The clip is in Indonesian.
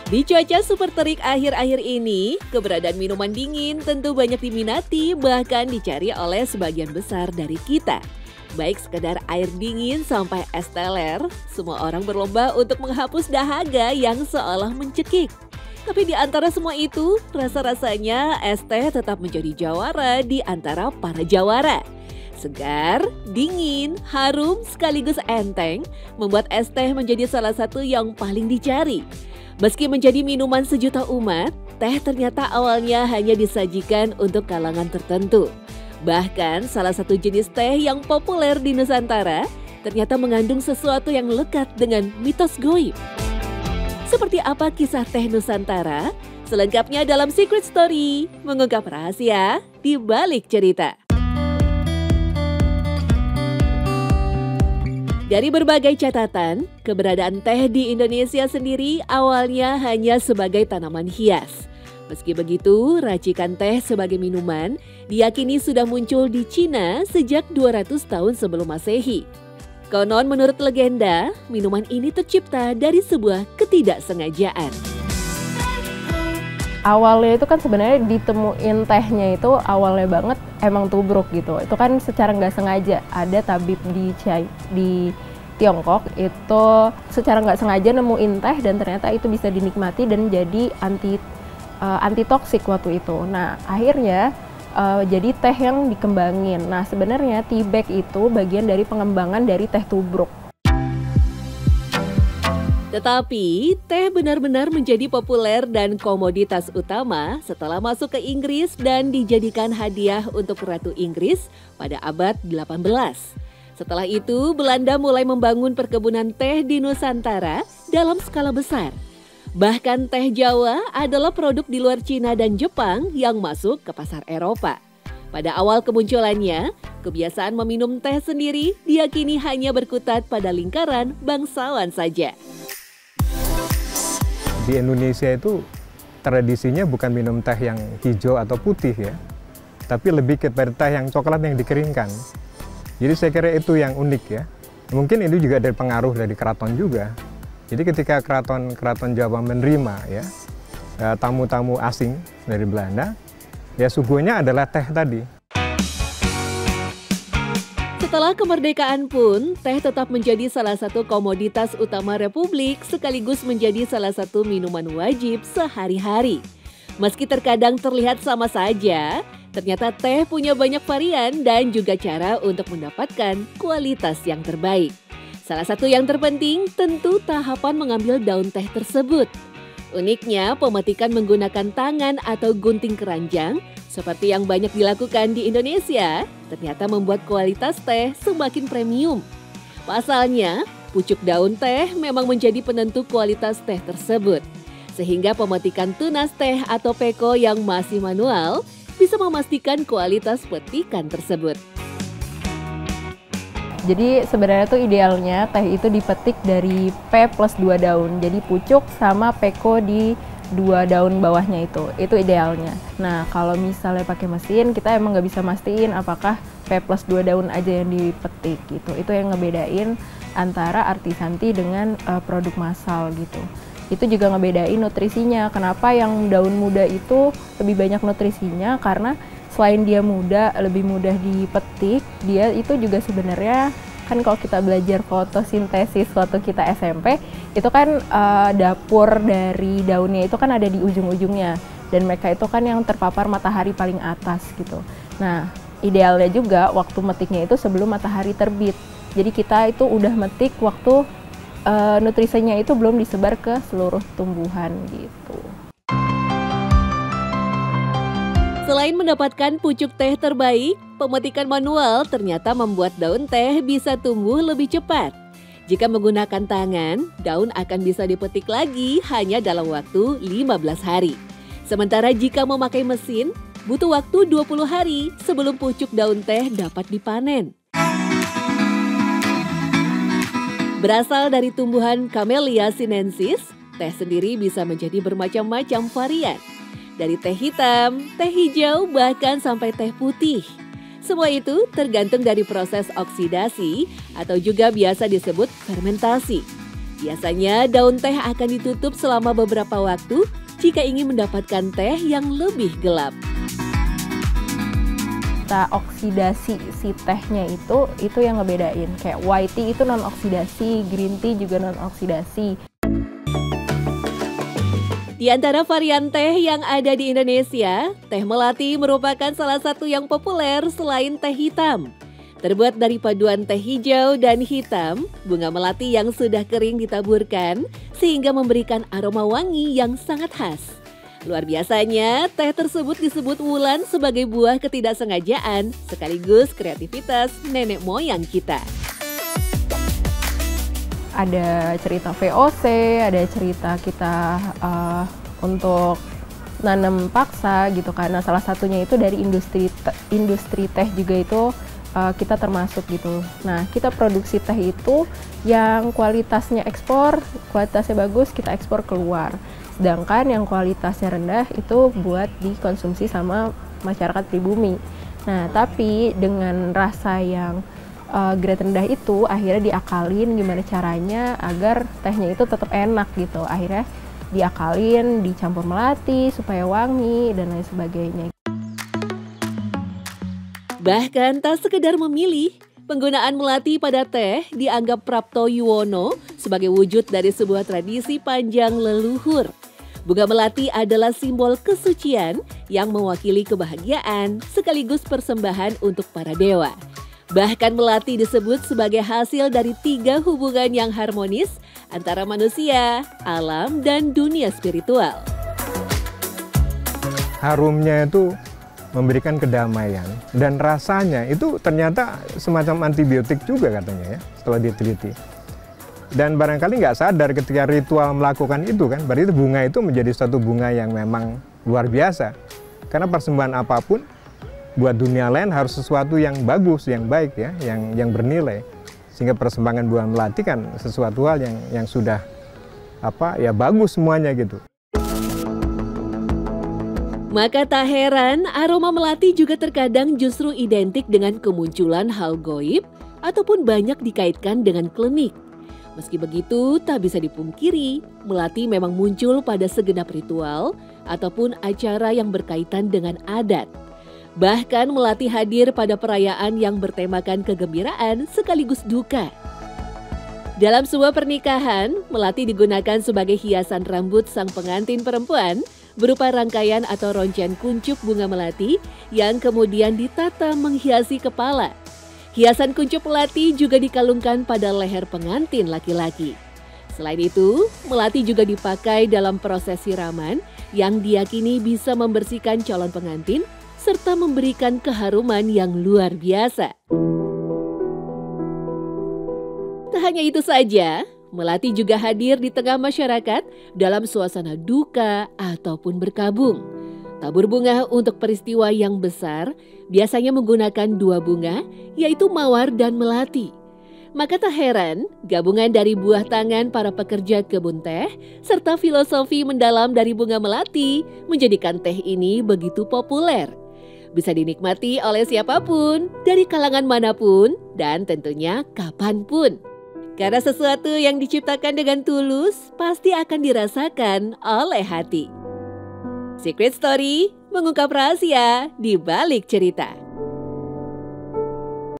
Di cuaca super terik akhir-akhir ini, keberadaan minuman dingin tentu banyak diminati bahkan dicari oleh sebagian besar dari kita. Baik sekedar air dingin sampai es teler, semua orang berlomba untuk menghapus dahaga yang seolah mencekik. Tapi di antara semua itu, rasa-rasanya es teh tetap menjadi jawara di antara para jawara. Segar, dingin, harum, sekaligus enteng, membuat es teh menjadi salah satu yang paling dicari. Meski menjadi minuman sejuta umat, teh ternyata awalnya hanya disajikan untuk kalangan tertentu. Bahkan salah satu jenis teh yang populer di Nusantara ternyata mengandung sesuatu yang lekat dengan mitos gaib. Seperti apa kisah teh Nusantara? Selengkapnya dalam Secret Story, mengungkap rahasia di balik cerita. Dari berbagai catatan, keberadaan teh di Indonesia sendiri awalnya hanya sebagai tanaman hias. Meski begitu, racikan teh sebagai minuman diyakini sudah muncul di Cina sejak 200 tahun sebelum Masehi. Konon menurut legenda, minuman ini tercipta dari sebuah ketidaksengajaan. Awalnya itu kan sebenarnya ditemuin tehnya itu awalnya banget emang tubruk gitu. Itu kan secara nggak sengaja ada tabib di Tiongkok itu secara nggak sengaja nemuin teh dan ternyata itu bisa dinikmati dan jadi anti toksik waktu itu. Nah akhirnya jadi teh yang dikembangin. Nah sebenarnya tea bag itu bagian dari pengembangan dari teh tubruk. Tetapi, teh benar-benar menjadi populer dan komoditas utama setelah masuk ke Inggris dan dijadikan hadiah untuk Ratu Inggris pada abad 18. Setelah itu, Belanda mulai membangun perkebunan teh di Nusantara dalam skala besar. Bahkan teh Jawa adalah produk di luar Cina dan Jepang yang masuk ke pasar Eropa. Pada awal kemunculannya, kebiasaan meminum teh sendiri diyakini hanya berkutat pada lingkaran bangsawan saja. Di Indonesia itu tradisinya bukan minum teh yang hijau atau putih ya, tapi lebih kepada teh yang coklat yang dikeringkan. Jadi saya kira itu yang unik ya. Mungkin itu juga dari pengaruh dari keraton juga. Jadi ketika keraton Jawa menerima ya tamu-tamu asing dari Belanda, ya suguhnya adalah teh tadi. Setelah kemerdekaan pun, teh tetap menjadi salah satu komoditas utama Republik sekaligus menjadi salah satu minuman wajib sehari-hari. Meski terkadang terlihat sama saja, ternyata teh punya banyak varian dan juga cara untuk mendapatkan kualitas yang terbaik. Salah satu yang terpenting tentu tahapan mengambil daun teh tersebut. Uniknya, pemetikan menggunakan tangan atau gunting keranjang seperti yang banyak dilakukan di Indonesia, ternyata membuat kualitas teh semakin premium. Pasalnya, pucuk daun teh memang menjadi penentu kualitas teh tersebut. Sehingga pemetikan tunas teh atau peko yang masih manual bisa memastikan kualitas petikan tersebut. Jadi sebenarnya tuh idealnya teh itu dipetik dari P plus 2 daun. Jadi pucuk sama peko di 2 daun bawahnya itu idealnya. Nah kalau misalnya pakai mesin kita emang nggak bisa mastiin apakah P plus 2 daun aja yang dipetik gitu. Itu yang ngebedain antara artisanti dengan produk massal gitu. Itu juga ngebedain nutrisinya. Kenapa yang daun muda itu lebih banyak nutrisinya? Karena selain dia muda, lebih mudah dipetik, dia itu juga sebenarnya kan kalau kita belajar fotosintesis waktu kita SMP, itu kan dapur dari daunnya itu kan ada di ujung-ujungnya dan mereka itu kan yang terpapar matahari paling atas gitu. Nah, idealnya juga waktu metiknya itu sebelum matahari terbit. Jadi kita itu udah metik waktu nutrisinya itu belum disebar ke seluruh tumbuhan gitu. Selain mendapatkan pucuk teh terbaik, pemetikan manual ternyata membuat daun teh bisa tumbuh lebih cepat. Jika menggunakan tangan, daun akan bisa dipetik lagi hanya dalam waktu 15 hari. Sementara jika memakai mesin, butuh waktu 20 hari sebelum pucuk daun teh dapat dipanen. Berasal dari tumbuhan Camellia sinensis, teh sendiri bisa menjadi bermacam-macam varian. Dari teh hitam, teh hijau, bahkan sampai teh putih. Semua itu tergantung dari proses oksidasi atau juga biasa disebut fermentasi. Biasanya daun teh akan ditutup selama beberapa waktu jika ingin mendapatkan teh yang lebih gelap. Kita oksidasi si tehnya itu yang ngebedain. Kayak white tea itu non oksidasi, green tea juga non oksidasi. Di antara varian teh yang ada di Indonesia, teh melati merupakan salah satu yang populer selain teh hitam. Terbuat dari paduan teh hijau dan hitam, bunga melati yang sudah kering ditaburkan sehingga memberikan aroma wangi yang sangat khas. Luar biasanya, teh tersebut disebut wulan sebagai buah ketidaksengajaan sekaligus kreativitas nenek moyang kita. Ada cerita VOC, ada cerita kita untuk nanam paksa gitu kan. Nah, salah satunya itu dari industri teh juga itu kita termasuk gitu. Nah, kita produksi teh itu yang kualitasnya ekspor, kualitasnya bagus kita ekspor keluar. Sedangkan yang kualitasnya rendah itu buat dikonsumsi sama masyarakat pribumi. Nah, tapi dengan rasa yang grade rendah itu akhirnya diakalin gimana caranya agar tehnya itu tetap enak gitu. Akhirnya diakalin, dicampur melati supaya wangi dan lain sebagainya. Bahkan tak sekedar memilih, penggunaan melati pada teh dianggap Prapto Yuwono sebagai wujud dari sebuah tradisi panjang leluhur. Bunga melati adalah simbol kesucian yang mewakili kebahagiaan sekaligus persembahan untuk para dewa. Bahkan melati disebut sebagai hasil dari 3 hubungan yang harmonis antara manusia, alam, dan dunia spiritual. Harumnya itu memberikan kedamaian dan rasanya itu ternyata semacam antibiotik juga katanya ya setelah diteliti. Dan barangkali nggak sadar ketika ritual melakukan itu kan, berarti bunga itu menjadi suatu bunga yang memang luar biasa. Karena persembahan apapun buat dunia lain harus sesuatu yang bagus, yang baik ya, yang bernilai. Sehingga persembahan buah melati kan sesuatu hal yang sudah bagus semuanya gitu. Maka tak heran aroma melati juga terkadang justru identik dengan kemunculan hal goib ataupun banyak dikaitkan dengan klinik. Meski begitu, tak bisa dipungkiri, melati memang muncul pada segenap ritual ataupun acara yang berkaitan dengan adat. Bahkan melati hadir pada perayaan yang bertemakan kegembiraan sekaligus duka. Dalam sebuah pernikahan, melati digunakan sebagai hiasan rambut sang pengantin perempuan berupa rangkaian atau roncen kuncup bunga melati yang kemudian ditata menghiasi kepala. Hiasan kuncup melati juga dikalungkan pada leher pengantin laki-laki. Selain itu, melati juga dipakai dalam proses siraman yang diyakini bisa membersihkan calon pengantin serta memberikan keharuman yang luar biasa. Tak hanya itu saja, melati juga hadir di tengah masyarakat dalam suasana duka ataupun berkabung. Tabur bunga untuk peristiwa yang besar biasanya menggunakan 2 bunga, yaitu mawar dan melati. Maka tak heran, gabungan dari buah tangan para pekerja kebun teh serta filosofi mendalam dari bunga melati menjadikan teh ini begitu populer. Bisa dinikmati oleh siapapun, dari kalangan manapun, dan tentunya kapanpun. Karena sesuatu yang diciptakan dengan tulus pasti akan dirasakan oleh hati. Secret Story mengungkap rahasia di balik cerita.